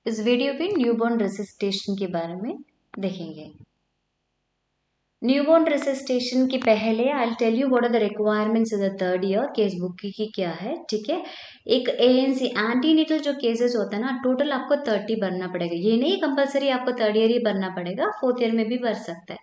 इस वीडियो पे newborn resuscitation के बारे में देखेंगे। न्यूबॉर्न रिससिटेशन के पहले I tell you what are the requirements in the third year case book की क्या है, ठीक है। एक एएनसी एंटीनेटल जो केसेस होता है ना, टोटल आपको 30 भरना पड़ेगा। ये नहीं कंपलसरी आपको थर्ड ईयर ही भरना पड़ेगा, फोर्थ ईयर में भी भर सकता है।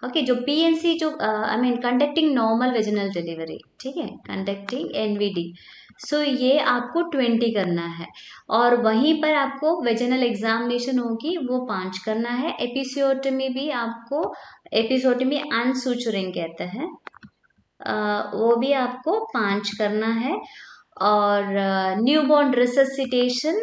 ओके, जो पीएनसी जो I mean conducting normal vaginal delivery, ठीक है, कंडक्टिंग एनवीडी, सो ये आपको 20 करना है। और वहीं पर आपको वेजिनल एग्जामिनेशन होगी, वो 5 करना है। एपिसियोटमी भी आपको, एपिसोटमी एंड सुचुरिंग कहते हैं, वो भी आपको 5 करना है। और न्यूबॉर्न रिससिटेशन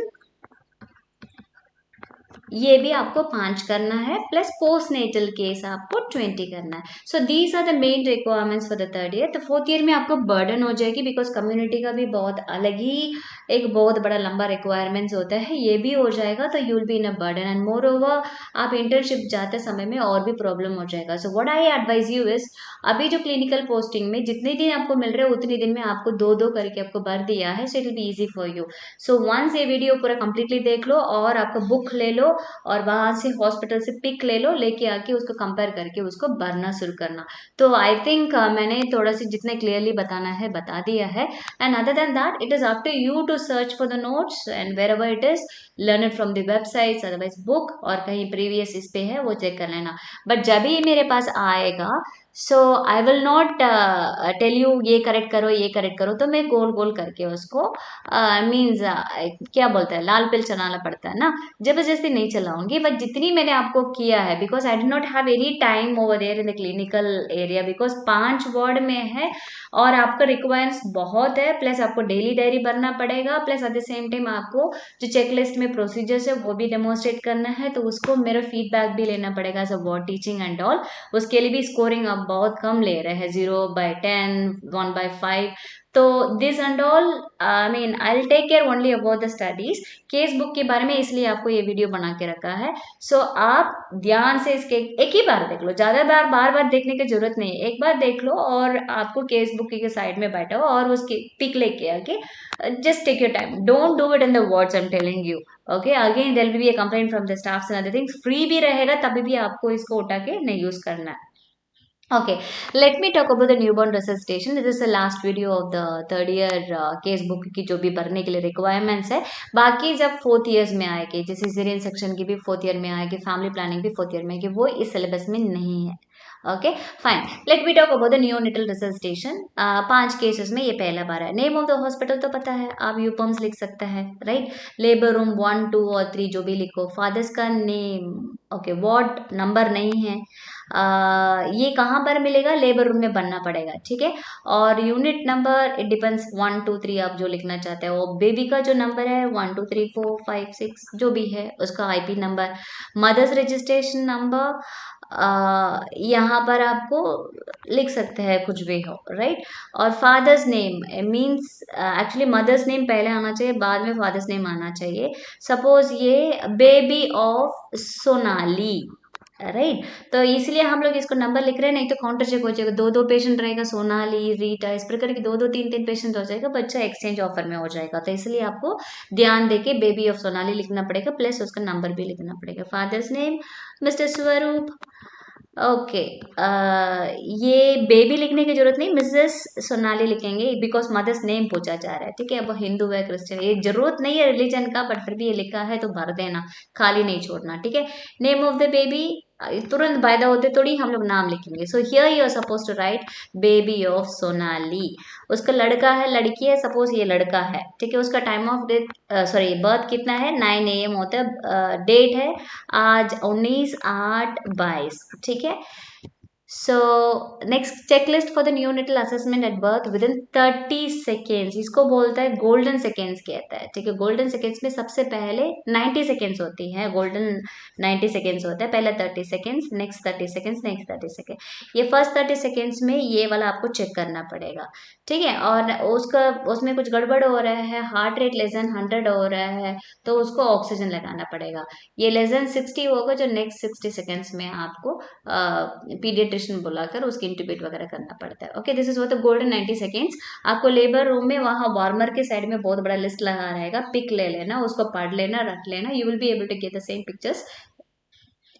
ये भी आपको 5 करना है, प्लस पोस्ट नेटल केस आपको 20 करना है। So these are the main requirements for the third year. तो फोर्थ ईयर में आपको बर्डन हो जाएगी, बिकॉज कम्युनिटी का भी बहुत अलग ही एक बहुत बड़ा लंबा रिक्वायरमेंट्स होता है, ये भी हो जाएगा तो you will be in a burden. And more over आप इंटर्नशिप जाते समय में और भी प्रॉब्लम हो जाएगा। So what I advise you is, अभी जो क्लिनिकल पोस्टिंग में जितने दिन आपको मिल रहे हैं उतने दिन में आपको 2-2 करके आपको भर दिया है, so it will be easy for you. So once ये वीडियो पूरा कंप्लीटली देख लो और आपका बुक ले लो और वहां से हॉस्पिटल से पिक ले लो, लेके आके उसको कंपेयर करके उसको भरना शुरू करना। तो आई थिंक मैंने थोड़ा सी जितने क्लियरली बताना है बता दिया है। And other than that it is up to you to search for the notes and wherever it is, learn it from the websites, otherwise book, और कहीं प्रीवियस इस पे है वो चेक कर लेना। बट जब ये मेरे पास आएगा, so I will not tell you ये करेक्ट करो ये करेक्ट करो, तो मैं गोल गोल करके उसको मीन्स क्या बोलते हैं, लाल पिल चलाना पड़ता है ना, जबरदस्ती नहीं चलाऊंगी। बट जितनी मैंने आपको किया है, because I did not have any time over there in the clinical area, because 5 ward में है और आपका रिक्वायरमेंट्स बहुत है, प्लस आपको डेली डायरी भरना पड़ेगा, plus at the same time आपको जो चेकलिस्ट में प्रोसीजर्स है वो भी डेमोन्स्ट्रेट करना है, तो उसको मेरा फीडबैक भी लेना पड़ेगा as a ward teaching and all. उसके लिए भी स्कोरिंग आप बहुत कम ले रहे हैं, 0/10, 1/5। तो this and all, I mean I will take care only about the studies. Case book के बारे में इसलिए आपको ये वीडियो बना के रखा है। सो आप ध्यान से इसके एक ही बार देख लो, ज्यादा बार बार देखने की जरूरत नहीं है, एक बार देख लो और आपको केस बुक के साइड में बैठो और उसकी पिक लेके आके just take your time, don't do it in the words I'm telling you. Okay, again there will be a complaint from the staffs and other things, free भी रहेगा तभी भी आपको इसको उठा के नहीं यूज करना है। Okay, let me talk about the newborn resuscitation. This is the last video of the third year case book की जो भी भरने के लिए requirements है। बाकी जब फोर्थ ईयर्स में आएगी, जैसे सीजरियन सेक्शन की भी फोर्थ ईयर में आएगी, फैमिली प्लानिंग भी फोर्थ ईयर में आएगी, वो इस सिलेबस में नहीं है। Okay fine, let me talk about the neonatal resuscitation. 5 cases में ये पहला बार है। नेम ऑफ द हॉस्पिटल तो पता है, आप यूपम्स लिख सकते हैं, राइट। लेबर रूम 1, 2 और 3 जो भी लिखो। फादर्स का नेम, ओके, वार्ड नंबर नहीं है। ये कहाँ पर मिलेगा, लेबर रूम में बनना पड़ेगा, ठीक है। और यूनिट नंबर इट डिपेंड्स, 1, 2, 3 आप जो लिखना चाहते हो। बेबी का जो नंबर है 1, 2, 3, 4, 5, 6 जो भी है उसका IP number. Mother's registration number, यहाँ पर आपको लिख सकते हैं कुछ भी हो, राइट। और father's name means actually mother's name पहले आना चाहिए, बाद में फादर्स नेम आना चाहिए। सपोज ये बेबी ऑफ सोनाली, राइट, तो इसलिए हम लोग इसको नंबर लिख रहे हैं, नहीं तो काउंटर चेक हो जाएगा, 2-2 पेशेंट रहेगा, सोनाली, रीटा, इस प्रकार की 2-2, 3-3 पेशेंट हो जाएगा, बच्चा एक्सचेंज ऑफर में हो जाएगा। तो इसलिए आपको ध्यान देके बेबी ऑफ सोनाली लिखना पड़ेगा, प्लस उसका नंबर भी लिखना पड़ेगा। फादर्स नेम मिस्टर स्वरूप, ओके। ये बेबी लिखने की जरूरत नहीं, मिसेस सोनाली लिखेंगे, बिकॉज मदर्स नेम पूछा जा रहा है, ठीक है। अब हिंदू है क्रिश्चियन, ये जरूरत नहीं है रिलीजन का, बट फिर भी ये लिखा है तो भर देना, खाली नहीं छोड़ना, ठीक है। नेम ऑफ द बेबी, तुरंत पैदा होते थोड़ी हम लोग नाम लिखेंगे। So here you are suppose to write baby of Sonali. उसका लड़का है लड़की है, सपोज ये लड़का है, ठीक है। उसका time of death, sorry birth कितना है, 9 AM होता है। डेट है आज 19/8/22, ठीक है। So next checklist for the neonatal assessment at birth within 30 seconds, इसको बोलता है गोल्डन सेकेंड्स कहता है, ठीक है। गोल्डन सेकेंड्स में सबसे पहले 90 सेकेंड्स होती है, गोल्डन 90 सेकेंड्स होता है, पहले 30 seconds, next 30 seconds, next 30 second. ये फर्स्ट 30 सेकेंड्स में ये वाला आपको चेक करना पड़ेगा, ठीक है। और उसका उसमें कुछ गड़बड़ हो रहा है, हार्ट रेट लेस देन 100 हो रहा है, तो उसको ऑक्सीजन लगाना पड़ेगा। ये लेस देन 60 होगा जो नेक्स्ट 60 सेकेंड्स में आपको पीडियट्रिशियन इंटूबेशन बुलाकर उसकी इंटूबेट वगैरह करना पड़ता है। Okay, this is what the golden 90 seconds. आपको लेबर रूम में वहाँ वार्मर के साइड में बहुत बड़ा लिस्ट लगा रहेगा, पिक ले लेना, उसको पढ़ लेना, रख लेना, you will be able to get the same pictures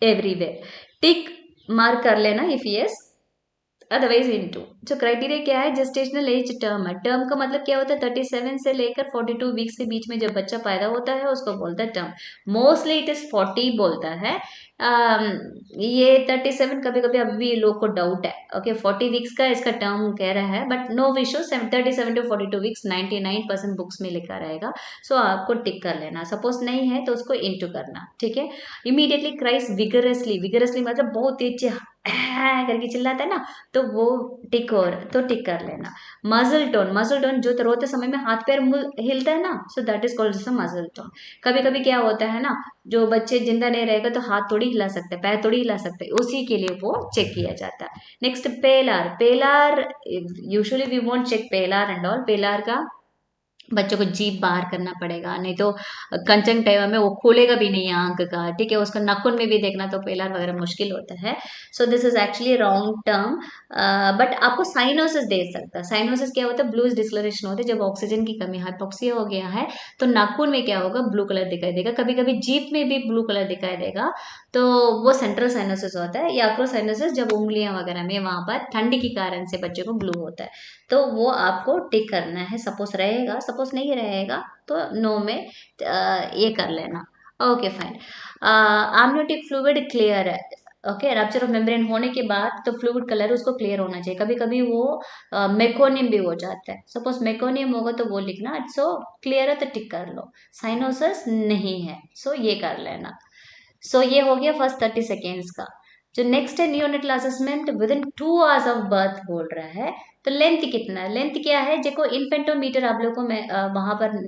everywhere. Tick mark कर लेना इफ यस, अदरवाइज इनटू। जो क्राइटेरिया क्या है, जेस्टेशनल एज टर्म है। टर्म का मतलब क्या होता है, 37 से लेकर 42 वीक्स के बीच में जब बच्चा पैदा होता है उसको बोलता है टर्म। मोस्टली इट इज 40 बोलता है। ये 37 कभी कभी अभी लोग को डाउट है। ओके, 40 वीक्स का इसका टर्म कह रहा है, बट नो विशो 37 टू 42 वीक्स 99% बुक्स में लिखा रहेगा। सो आपको टिक कर लेना, सपोज नहीं है तो उसको इनटू करना। ठीक है। इमीडिएटली क्राइस विगरसली, विगरसली मतलब बहुत तेज से करके चिल्लाता है ना, तो वो टिक, और तो टिक कर लेना। मजल टोन, मजल टोन जो रोते समय में हाथ पैर हिलता है ना, सो दैट इज कॉल्ड मजल टोन। कभी कभी क्या होता है ना, जो बच्चे जिंदा नहीं रहेगा तो हाथ थोड़ी हिला सकते, पैर थोड़ी हिला सकते, उसी के लिए वो चेक किया जाता है। Next pallor, pallor usually we won't check pallor and all. Pallor का बच्चों को जीभ बाहर करना पड़ेगा, नहीं तो कंजंक्टिवा में वो खोलेगा भी नहीं आंख का। ठीक है, उसका नाखून में भी देखना तो पेलार वगैरह मुश्किल होता है। सो this is actually wrong term. But आपको साइनोसिस दे सकता है। साइनोसिस क्या होता है, ब्लूज डिस्कलरेशन होता है जब ऑक्सीजन की कमी, हाइपोक्सिया हो गया है तो नाखून में क्या होगा, ब्लू कलर दिखाई देगा, कभी कभी जीभ में भी ब्लू कलर दिखाई देगा, तो वो सेंट्रल साइनोसिस होता है। या एक्रोसाइनोसिस जब उंगलियां वगैरह में वहां पर ठंड के कारण से बच्चे को ब्लू होता है, तो वो आपको टिक करना है। सपोज रहेगा, सपोज नहीं रहेगा तो नो में ये कर लेना। Okay fine. Amniotic fluid clear है। ओके, रप्चर ऑफ मेम्ब्रेन होने के बाद तो फ्लूइड कलर उसको क्लियर होना चाहिए। कभी कभी वो मेकोनियम भी हो जाता है, सपोज मेकोनियम होगा तो वो लिखना। सो क्लियर है तो टिक कर लो, साइनोसिस नहीं है सो ये कर लेना। सो ये हो गया फर्स्ट 30 सेकेंड्स का। जो नेक्स्ट है neonatal assessment with in 2 hours of birth बोल रहा है। तो लेंथ कितना है, लेंथ क्या है, देखो इन्फेंटोमीटर आप लोग को मैं वहां पर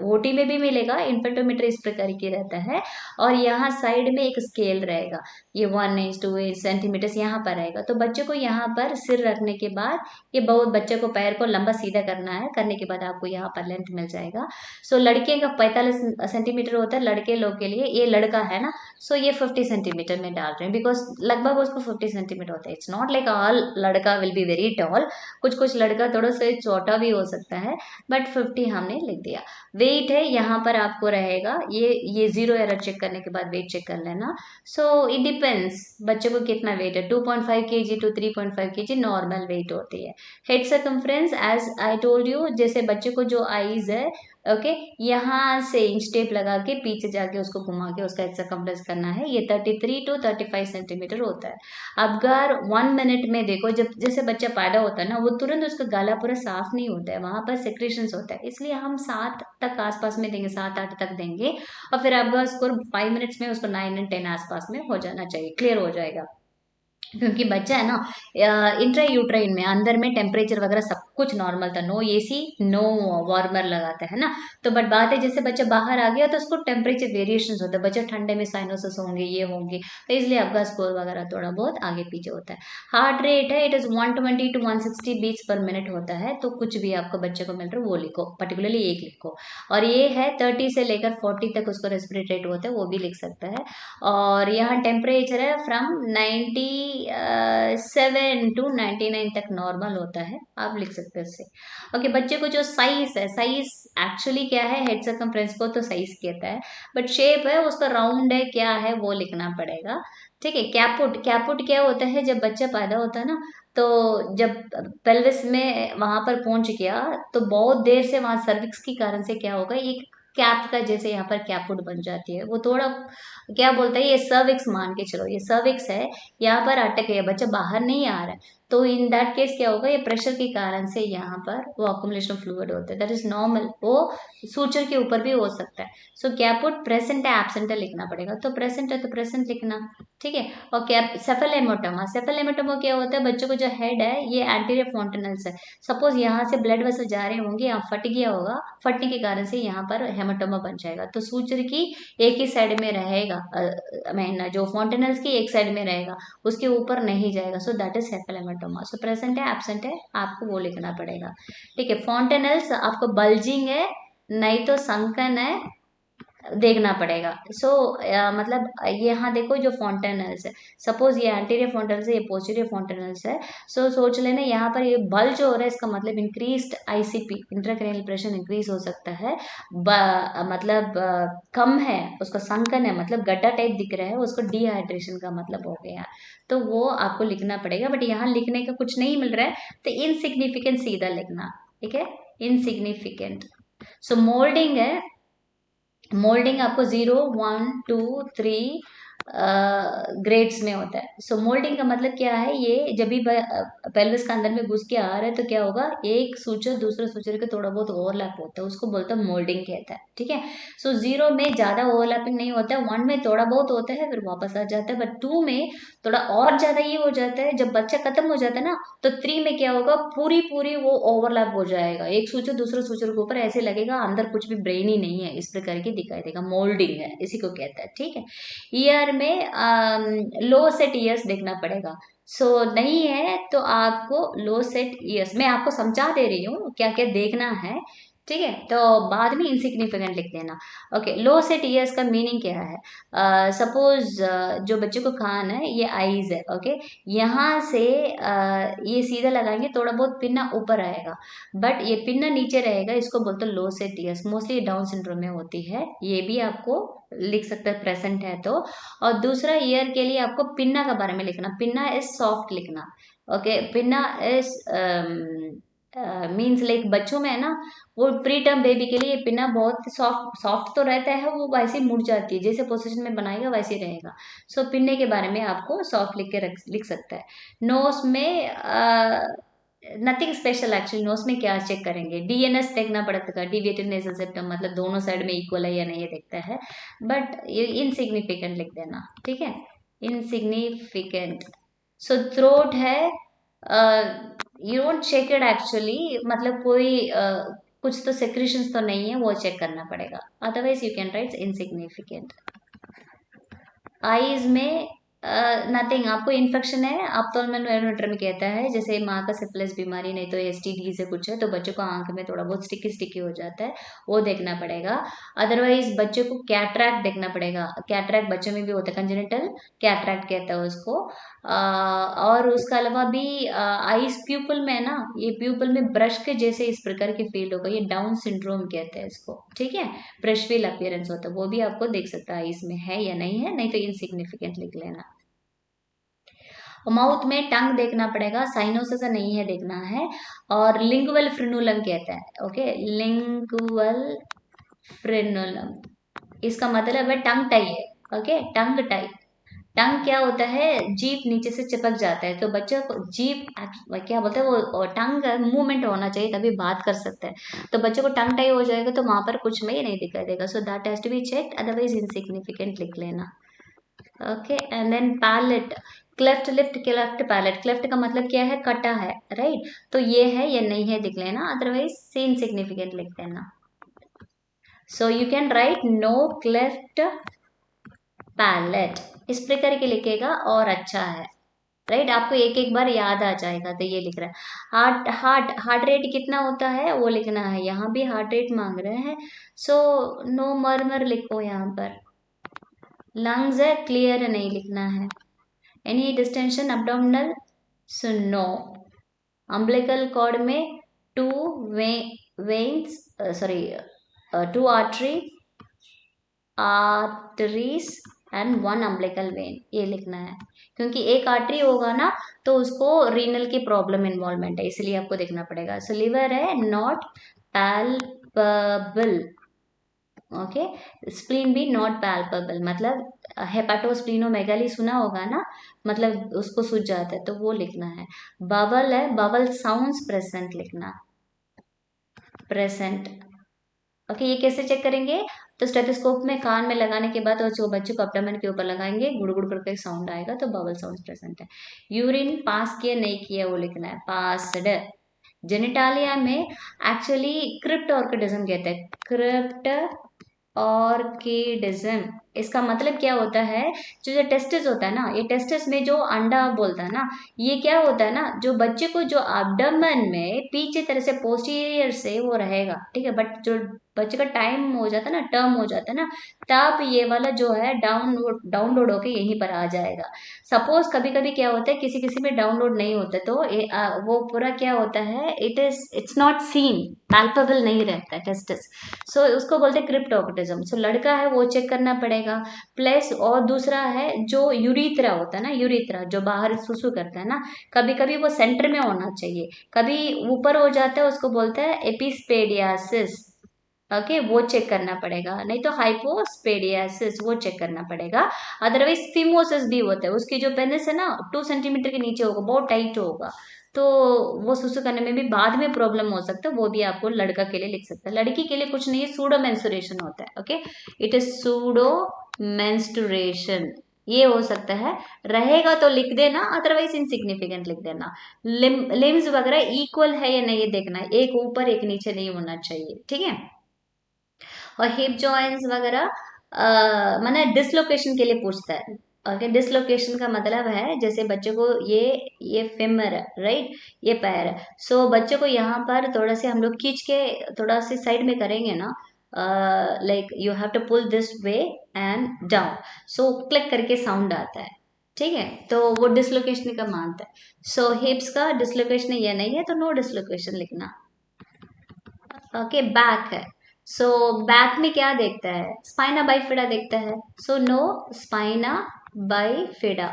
ओटी में भी मिलेगा। इन्फेंटोमीटर इस प्रकार की रहता है, और यहाँ साइड में एक स्केल रहेगा, ये 1 इंच 2 इंच सेंटीमीटर यहाँ पर रहेगा। तो बच्चे को यहाँ पर सिर रखने के बाद ये बहुत बच्चे को पैर को लंबा सीधा करना है, करने के बाद आपको यहाँ पर लेंथ मिल जाएगा। सो लड़के का 45 सेंटीमीटर होता है लड़के लोग के लिए, ये लड़का है ना, सो ये 50 सेंटीमीटर में डाल रहे हैं, बिकॉज लगभग उसको 50 सेंटीमीटर होता है। इट्स नॉट लाइक ऑल लड़का विल बी वेरी टॉल, कुछ कुछ लड़का थोड़ा सा छोटा भी हो सकता है, बट 50 हमने लिख दिया। वेट है यहाँ पर आपको रहेगा, ये जीरो एरर चेक करने के बाद वेट चेक कर लेना। सो इट डिपेंड्स बच्चे को कितना वेट है, 2.5 kg to 3.5 kg normal weight होती है। Head circumference as I told you, जैसे बच्चे को जो आईज है, ओके, यहाँ से इंच टेप लगा के पीछे जाके उसको घुमा के उसका हेड सर्कमफ्रेंस करना है, ये 33 टू 35 सेंटीमीटर होता है। अगर 1 मिनट में देखो, जब जैसे बच्चा पैदा होता है ना, वो तुरंत उसका गला पूरा साफ नहीं होता है, वहां पर सेक्रेशंस होता है, इसलिए हम 7 तक आसपास में देंगे, 7-8 तक देंगे, और फिर आपका स्कोर 5 मिनट्स में उसको 9 एंड 10 आसपास में हो जाना चाहिए, क्लियर हो जाएगा। क्योंकि बच्चा है ना, इंट्रा यूट्राइन में अंदर में टेम्परेचर वगैरह सब कुछ नॉर्मल था, नो एसी नो वार्मर लगाता है ना। तो बट बात है जैसे बच्चा बाहर आ गया तो उसको टेम्परेचर वेरिएशन होता है, बच्चा ठंडे में साइनोसिस होंगे, ये होंगे, तो इसलिए आपका स्कोर वगैरह थोड़ा बहुत आगे पीछे होता है। हार्ट रेट है, it is 120 to 160 beats per minute होता है। तो कुछ भी आपको बच्चे को मिल रहा है वो लिखो, पर्टिकुलरली एक लिखो। और ये है 30 से लेकर 40 तक उसको रेस्पिरेट रेट होता है, वो भी लिख सकता है। और यहाँ टेम्परेचर है फ्रॉम 97 टू 99 तक नॉर्मल होता है, आप लिख सकते हैं इससे। ओके, बच्चे को जो साइज है, साइज एक्चुअली क्या है, हेड सर्कमफ्रेंस को तो साइज कहता है, बट शेप है उसका राउंड है, क्या है वो लिखना पड़ेगा। ठीक है। कैपुट, कैपुट क्या होता है, जब बच्चा पैदा होता है ना, तो जब पेल्विस में वहां पर पहुंच गया तो बहुत देर से वहां सर्विक्स के कारण से क्या होगा, एक कैप का जैसे यहाँ पर कैपुट बन जाती है, वो थोड़ा क्या बोलता है, ये सर्विक्स मान के चलो, ये सर्विक्स है, यहाँ पर अटक गया, बच्चा बाहर नहीं आ रहा है, तो इन दैट केस क्या होगा, ये प्रेशर के कारण से यहाँ पर वो अकोमोलेशन ऑफ फ्लूइड होता है, दैट इज नॉर्मल, वो सूचर के ऊपर भी हो सकता है। सो कैपुट प्रेजेंट है एब्सेंट है लिखना पड़ेगा, तो प्रेजेंट है तो प्रेजेंट लिखना। ठीक है। और कैप सेफल हेमाटोमा, सेफल हेमाटोमा क्या होता है, बच्चों को जो हेड है ये एंटीरियर फॉन्टेनल्स है, सपोज यहाँ से ब्लड वेसल जा रहे होंगे, यहाँ फट गया होगा, फटने के कारण से यहाँ पर हेमाटोमा बन जाएगा, तो सूचर की एक ही साइड में रहेगा, मीन जो फॉन्टेनल्स की एक साइड में रहेगा, उसके ऊपर नहीं जाएगा, so that is CFL haematoma. So present है एब्सेंट है आपको वो लिखना पड़ेगा। ठीक है। फॉन्टेनल्स आपको बल्जिंग है, नहीं तो संकन है, देखना पड़ेगा। मतलब यहाँ देखो जो फॉन्टेनल्स है, सपोज ये एंटीरियर फॉन्टेनल्स है, ये पोस्टीरियर फॉन्टेनल्स है। सोच लेना यहाँ पर ये बल्ज जो हो रहा है, इसका मतलब increased ICP, intracranial pressure increase हो सकता है। मतलब कम है, उसका संकन है, मतलब गड्ढा टाइप दिख रहा है, उसको डिहाइड्रेशन का मतलब हो गया। तो वो आपको लिखना पड़ेगा, बट यहाँ लिखने का कुछ नहीं मिल रहा है, तो इनसिग्निफिकेंट सीधा लिखना, ठीक है, इनसिग्निफिकेंट। मोल्डिंग है, मोल्डिंग आपको 0, 1, 2, 3 ग्रेड्स में होता है। मोल्डिंग का मतलब क्या है, ये जब भी पेल्विस के अंदर में घुस के आ रहा है तो क्या होगा, एक सूचर दूसरे सूचर के थोड़ा बहुत ओवरलैप होता है, उसको बोलते हैं मोल्डिंग कहता है, ठीक है। 0 में ज्यादा ओवरलैपिंग नहीं होता है, 1 में थोड़ा बहुत होता है फिर वापस आ जाता है, बट 2 में थोड़ा और ज्यादा ये हो जाता है। जब बच्चा खत्म हो जाता है ना, तो 3 में क्या होगा, पूरी पूरी वो ओवरलैप हो जाएगा, एक सूचर दूसरे सूचर के ऊपर, ऐसे लगेगा अंदर कुछ भी ब्रेन ही नहीं है, इस प्रकार की दिखाई देगा, मोल्डिंग है इसी को कहता है, ठीक है। ईयर में लो सेट ईयर्स देखना पड़ेगा। नहीं है तो आपको लो सेट ईयर्स, मैं आपको समझा दे रही हूँ क्या क्या देखना है, ठीक है, तो बाद में इनसिग्निफिकेंट लिख देना। ओके, लो सेट ईयर्स का मीनिंग क्या है, सपोज जो बच्चे को खाना है, ये आईज है, ओके, यहाँ से ये सीधा लगाएंगे, थोड़ा बहुत पिन्ना ऊपर आएगा, बट ये पिन्ना नीचे रहेगा, इसको बोलते हैं लो set years, mostly down syndrome में होती है, ये भी आपको लिख सकते हैं प्रेजेंट है तो। और दूसरा ईयर के लिए आपको पिन्ना के बारे में लिखना, पिन्ना इज सॉफ्ट लिखना, okay, pinna is means like बच्चों में है ना, वो प्री टर्म बेबी के लिए पिन्ना बहुत सॉफ्ट सॉफ्ट तो रहता है, वो वैसे ही मुड़ जाती है, जैसे पोजीशन में बनाएगा वैसे ही रहेगा। पिन्ने के बारे में आपको सॉफ्ट लिख के लिख सकता है। नोज में नथिंग स्पेशल एक्चुअली, नोज में क्या चेक करेंगे, डीएनएस देखना पड़ता है, डिविएटेड नेजल सेप्टम, मतलब दोनों साइड में इक्वल है या नहीं ये देखता है, बट ये इनसिग्निफिकेंट लिख देना, ठीक है, इनसिग्निफिकेंट। थ्रोट है, you don't check it actually, मतलब कोई कुछ तो सेक्रेशंस तो नहीं है, वो चेक करना पड़ेगा, otherwise you can right insignificant. Eyes में नथिंग, आपको इन्फेक्शन है, ऑप्थेल्मल बैरोमीटर में कहता है, जैसे माँ का सिफिलिस बीमारी, नहीं तो एसटीडी से कुछ है, तो बच्चों को आंख में थोड़ा बहुत स्टिकी स्टिकी हो जाता है, वो देखना पड़ेगा। अदरवाइज बच्चों को कैटरैक्ट देखना पड़ेगा, कैटरैक्ट बच्चों में भी होता है, कंजेनिटल कैटरैक्ट कहता है उसको। और उसके अलावा भी आईज प्यूपल में है ना, ये प्यूपल में ब्रश के जैसे इस प्रकार के फील्ड होगा, ये डाउन सिंड्रोम कहते हैं इसको, ठीक है, ब्रशफिल अपीयरेंस होता है, वो भी आपको देख सकता है आईज में है या नहीं है, नहीं तो इनसिग्निफिकेंट लिख लेना। माउथ में टंग देखना पड़ेगा, साइनोसिस नहीं है देखना है, और लिंगुअल फ्रिनुलम कहता है, ओके, लिंगुअल फ्रिनुलम, इसका मतलब है टंग टाई है, ओके, टंग टाई। टंग क्या होता है, जीभ नीचे से चिपक जाता है, तो बच्चा को जीभ क्या बोलते हैं वो, टंग मूवमेंट होना चाहिए तभी बात कर सकते हैं, तो बच्चे को टंग टाई हो जाएगा तो वहां पर कुछ में ही नहीं दिखाई देगा, so that has to be checked, otherwise insignificant लिख लेना। Okay, and then palate, cleft palate, cleft का मतलब क्या है, कटा है, राइट, तो ये है या नहीं है दिख लेना, अदरवाइज इनसिग्निफिकेंट लिख देना। You can write no cleft palate, इस प्रकार के लिखेगा और अच्छा है, राइट, आपको एक एक बार याद आ जाएगा, तो ये लिख रहा है। हार्ट रेट कितना होता है वो लिखना है, यहाँ भी हार्ट रेट मांग रहे हैं, नो मर्मर लिखो यहाँ पर। लंग्स है, क्लियर नहीं लिखना है। Any distension abdominal, so no. Umbilical cord में two veins, sorry, two arteries and 1 umbilical vein, ये लिखना है, क्योंकि एक आर्टरी होगा ना तो उसको रीनल की प्रॉब्लम इन्वॉल्वमेंट है, इसलिए आपको देखना पड़ेगा। लिवर है, नॉट पैल्पेबल, ओके, स्प्लीन भी नॉट पैल्पेबल, मतलब हेपाटोस्प्लीनोमेगाली सुना होगा ना, मतलब उसको सूझ जाता है, तो वो लिखना है। बवल है, बवल साउंड्स प्रेजेंट लिखना, प्रेजेंट, ओके, ये कैसे चेक करेंगे, तो स्टेथोस्कोप में कान में लगाने के बाद और जो बच्चे को अपटमन के ऊपर लगाएंगे, गुड़गुड़ करके साउंड आएगा, तो बबल साउंड प्रेजेंट है। यूरिन पास किया नहीं किया वो लिखना है, पास्ड। जेनिटालिया में एक्चुअली क्रिप्ट ऑर्किडिज्म कहते हैं, क्रिप्ट ऑर्किडिज्म, इसका मतलब क्या होता है, जो टेस्टिस होता है ना, ये टेस्टिस में जो अंडा बोलता है ना, ये क्या होता है ना, जो बच्चे को जो एब्डोमेन में पीछे तरह से पोस्टीरियर से वो रहेगा, ठीक है, बट जो बच्चे का टाइम हो जाता है ना, टर्म हो जाता है ना, तब ये वाला जो है डाउनलोड होके यहीं पर आ जाएगा। सपोज कभी कभी क्या होता है, किसी किसी में डाउनलोड नहीं होता, तो वो पूरा क्या होता है, इट्स नॉट सीन, पैल्पेबल नहीं रहता है टेस्टिस। सो उसको बोलते हैं क्रिप्टोकोटिज्म। सो लड़का है वो चेक करना पड़ेगा। प्लस और दूसरा है जो यूरिथ्रा होता है ना, यूरिथ्रा जो बाहर सुसु करता है ना, कभी कभी वो सेंटर में होना चाहिए, कभी ऊपर हो जाता है, उसको बोलते हैं एपिस्पेडियासिस। ओके, वो चेक करना पड़ेगा, नहीं तो हाइपोस्पेडियासिस वो चेक करना पड़ेगा। अदरवाइज फिमोसिस भी होता है, उसकी जो पेनिस है ना 2 सेंटीमीटर के नीचे होगा, बहुत टाइट होगा, तो वो सुसु करने में भी बाद में प्रॉब्लम हो सकता है, वो भी आपको लड़का के लिए लिख सकता है। लड़की के लिए कुछ नहीं है, सूडो मेंस्ट्रुएशन होता है। Okay, it is pseudo menstruation, ये हो सकता है। रहेगा तो लिख देना, अदरवाइज इनसिग्निफिकेंट लिख देना। लिम्स वगैरह इक्वल है या नहीं ये देखना है, एक ऊपर एक नीचे नहीं होना चाहिए, ठीक है। और हिप जॉइंट्स वगैरह माने डिसलोकेशन के लिए पूछता है। ओके, डिसलोकेशन का मतलब है जैसे बच्चे को ये फेमर है, राइट, ये पैर है। सो बच्चे को यहाँ पर थोड़ा से हम लोग खींच के थोड़ा सी साइड में करेंगे ना, like you have to pull this way and down, so click करके साउंड आता है, ठीक है, तो वो डिसलोकेशन का मानता है। सो हिप्स का डिसलोकेशन ये नहीं है, तो नो डिसलोकेशन लिखना। ओके, बैक है। सो बैक में क्या देखता है, स्पाइना बाइफिडा देखता है, सो नो स्पाइना बाइफिडा।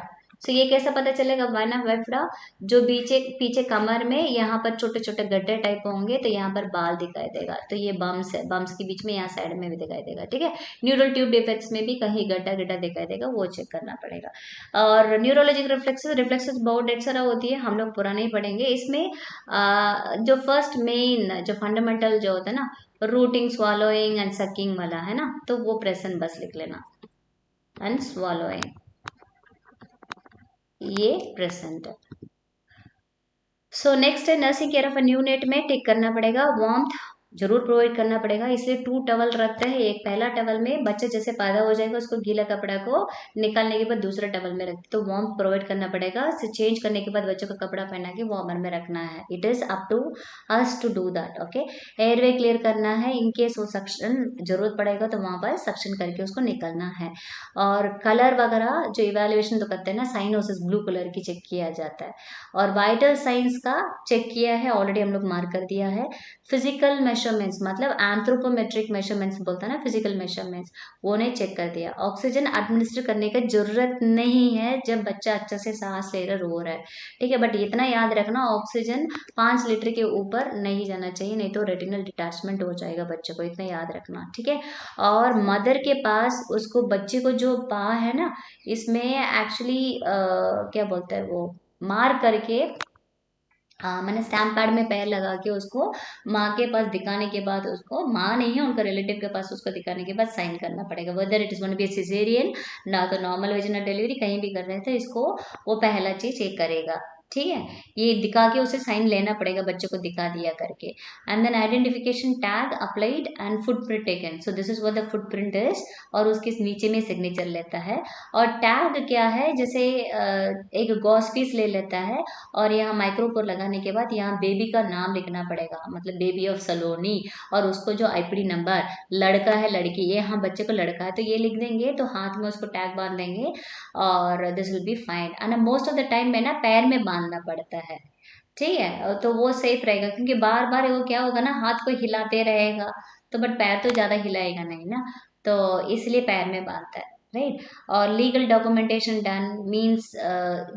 सो ये कैसा पता चलेगा, स्पाइना बाइफिडा, जो पीछे पीछे कमर में यहाँ पर छोटे छोटे गड्ढे टाइप होंगे, तो यहाँ पर बाल दिखाई देगा, तो ये बम्स है, बम्स के बीच में यहाँ साइड में भी दिखाई देगा, ठीक है। न्यूरल ट्यूब डिफेक्ट्स में भी कहीं गड्ढा गड्ढा दिखाई देगा, वो चेक करना पड़ेगा। और न्यूरोलॉजिक रिफ्लेक्सेस, रिफ्लेक्सेस बहुत ढेर सारा होती है, हम लोग पूरा नहीं पढ़ेंगे इसमें। जो फर्स्ट मेन जो फंडामेंटल जो होता है ना, रूटिंग, swallowing एंड सकिंग वाला है ना, तो वो प्रेजेंट बस लिख लेना, एंड swallowing, ये प्रेजेंट है। सो नेक्स्ट है nursing care of a new net में टिक करना पड़ेगा, वार्मथ जरूर प्रोवाइड करना पड़ेगा, इसलिए 2 टवल रखते हैं। एक पहला टवल में बच्चा जैसे पैदा हो जाएगा उसको गीला कपड़ा को निकालने के बाद दूसरा टवल में रखते, तो वार्म प्रोवाइड करना पड़ेगा। से चेंज करने के बाद बच्चों का कपड़ा पहना के वार्मर में रखना है, it is up to us to do that. Okay, airway clear करना है, इनकेस वो सक्शन जरूरत पड़ेगा तो वहां पर सक्शन करके उसको निकलना है। और कलर वगैरह जो इवेल्युएशन तो करते हैं ना, साइनोसिस ब्लू कलर की चेक किया जाता है। और वाइटल साइंस का चेक किया है ऑलरेडी, हम लोग मार्क कर दिया है। फिजिकल मेजरमेंट्स मतलब एंथ्रोपोमेट्रिक मेजरमेंट्स बोलता है ना, फिजिकल मेजरमेंट्स, वो नहीं चेक कर दिया। ऑक्सीजन एडमिनिस्टर करने की जरूरत नहीं है जब बच्चा अच्छा से सांस ले रहा रो रहा है, ठीक है, बट इतना याद रखना ऑक्सीजन 5 लीटर के ऊपर नहीं जाना चाहिए, नहीं तो रेटिनल डिटैचमेंट हो जाएगा बच्चे को, इतना याद रखना, ठीक है। और मदर के पास उसको बच्चे को जो पा है ना, इसमें एक्चुअली क्या बोलते हैं वो, मार करके, मैंने स्टैम्प पैड में पैर लगा के उसको माँ के पास दिखाने के बाद, उसको माँ नहीं है उनका रिलेटिव के पास उसको दिखाने के बाद साइन करना पड़ेगा, whether it is going to be caesarean ना तो नॉर्मल वेजिनल डिलीवरी, कहीं भी कर रहे थे इसको, वो पहला चीज चेक करेगा, ठीक है। ये दिखा के उसे साइन लेना पड़ेगा, बच्चे को दिखा दिया करके। And then identification tag applied and footprint taken, so this is what the footprint is, और उसके नीचे में सिग्नेचर लेता है। और टैग क्या है, जैसे एक गॉस पीस ले लेता है, और यहाँ माइक्रोपोर लगाने के बाद यहाँ बेबी का नाम लिखना पड़ेगा, मतलब बेबी ऑफ सलोनी, और उसको जो आईपीडी नंबर, लड़का है लड़की, ये हाँ बच्चे को लड़का है तो ये लिख देंगे, तो हाथ में उसको टैग बांध देंगे, और this will be fine. And most of the time में ना पैर में बांधना पड़ता है, ठीक है, तो वो सेफ रहेगा, क्योंकि बार बार वो क्या होगा ना, हाथ को हिलाते रहेगा, तो बट पैर तो ज्यादा हिलाएगा नहीं ना, तो इसलिए पैर में बांधता है, राइट। और लीगल डॉक्यूमेंटेशन डन मीन्स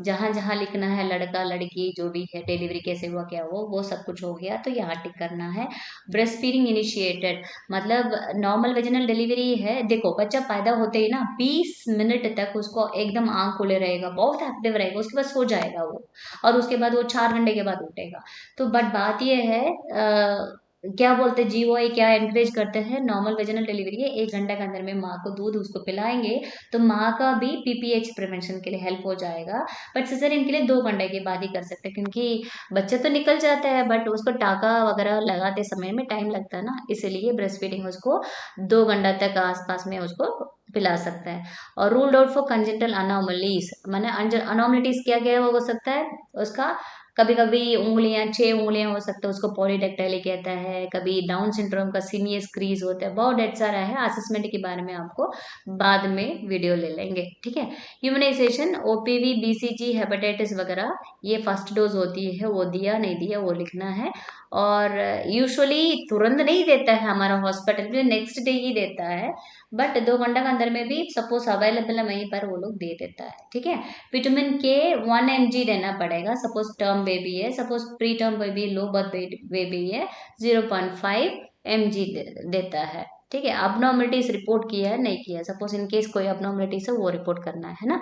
जहाँ जहाँ लिखना है, लड़का लड़की जो भी है, डिलीवरी कैसे हुआ क्या वो सब कुछ हो गया, तो यहाँ टिक करना है। ब्रेस्ट फीडिंग इनिशिएटेड मतलब नॉर्मल वेजिनल डिलीवरी है, देखो बच्चा पैदा होते ही ना 20 मिनट तक उसको एकदम आंख खुले रहेगा, बहुत एक्टिव रहेगा, उसके बाद सो जाएगा वो, और उसके बाद वो 4 घंटे के बाद उठेगा। तो बट बात ये है क्या बोलते हैं जीओआई क्या एनकरेज करते हैं, नॉर्मल वेजिनल डिलीवरी है 1 घंटे के अंदर में माँ को दूध उसको पिलाएंगे, तो माँ का भी पीपीएच प्रिवेंशन के लिए हेल्प हो जाएगा। बट सिजेरियन के लिए 2 घंटे के बाद ही कर सकते हैं, क्योंकि बच्चा तो निकल जाता है बट उसको टाका वगैरह लगाते समय में टाइम लगता है ना, इसीलिए ब्रेस्ट फीडिंग उसको 2 घंटा तक आसपास में उसको पिला सकता है। और ruled out for congenital anomalies, मैंने अनोमलिटीज क्या क्या हो सकता है उसका, कभी कभी उंगलियां 6 उंगलियां हो सकता है, उसको पॉलीडेक्टाइली कहता है। कभी डाउन सिंड्रोम का सीनियस क्रीज होता है, बहुत ढेर सारा है। असेसमेंट के बारे में आपको बाद में वीडियो ले लेंगे, ठीक है। इम्यूनाइजेशन, ओपीवी, बीसीजी, हेपेटाइटिस वगैरह, ये फर्स्ट डोज होती है, वो दिया नहीं दिया वो लिखना है। और यूजुअली तुरंत नहीं देता है हमारा हॉस्पिटल में, नेक्स्ट डे ही देता है, बट 2 घंटा के अंदर में भी सपोज अवेलेबल है वहीं पर वो लोग दे देता है, ठीक है। विटामिन के 1 mg देना पड़ेगा, सपोज टर्म बेबी है, suppose pre term baby, low birth baby है, 0.5 mg देता है, ठीक है। अबनॉर्मलिटीज रिपोर्ट किया है नहीं किया, सपोज इन केस कोई अबनॉर्मलिटीज है वो रिपोर्ट करना है ना।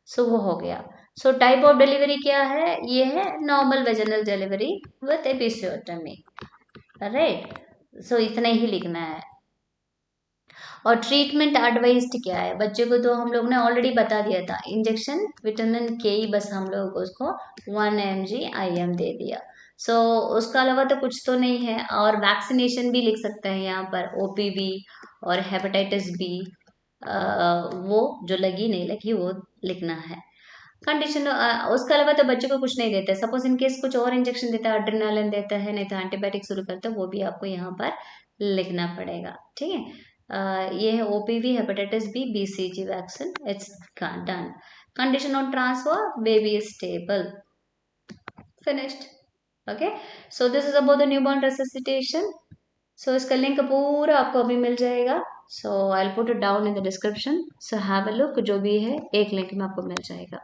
सो वो हो गया। सो टाइप ऑफ डिलीवरी क्या है, ये है normal vaginal delivery with episiotomy, right. So इतना ही लिखना है। और ट्रीटमेंट एडवाइस्ड क्या है बच्चे को, तो हम लोग ने ऑलरेडी बता दिया था, इंजेक्शन विटामिन के ही बस हम लोग उसको 1 mg IM दे दिया। सो उसका अलावा तो कुछ तो नहीं है। और वैक्सीनेशन भी लिख सकते हैं यहाँ पर, OPV और हेपेटाइटिस बी, वो जो लगी नहीं लगी वो लिखना है। कंडीशन, उसके अलावा तो बच्चे को कुछ नहीं देता है। सपोज इन केस कुछ और इंजेक्शन देता है, एड्रेनालिन देता है, नहीं तो एंटीबायोटिक शुरू करता है, वो भी आपको यहाँ पर लिखना पड़ेगा, ठीक है। ये है OPV, hepatitis B, BCG vaccine, it's done. Condition on transfer, baby is stable, finished. Okay, so this is about the newborn resuscitation. So इसका लिंक पूरा आपको अभी मिल जाएगा। So I will put it down in the description, so have a look, जो भी है एक लिंक में आपको मिल जाएगा।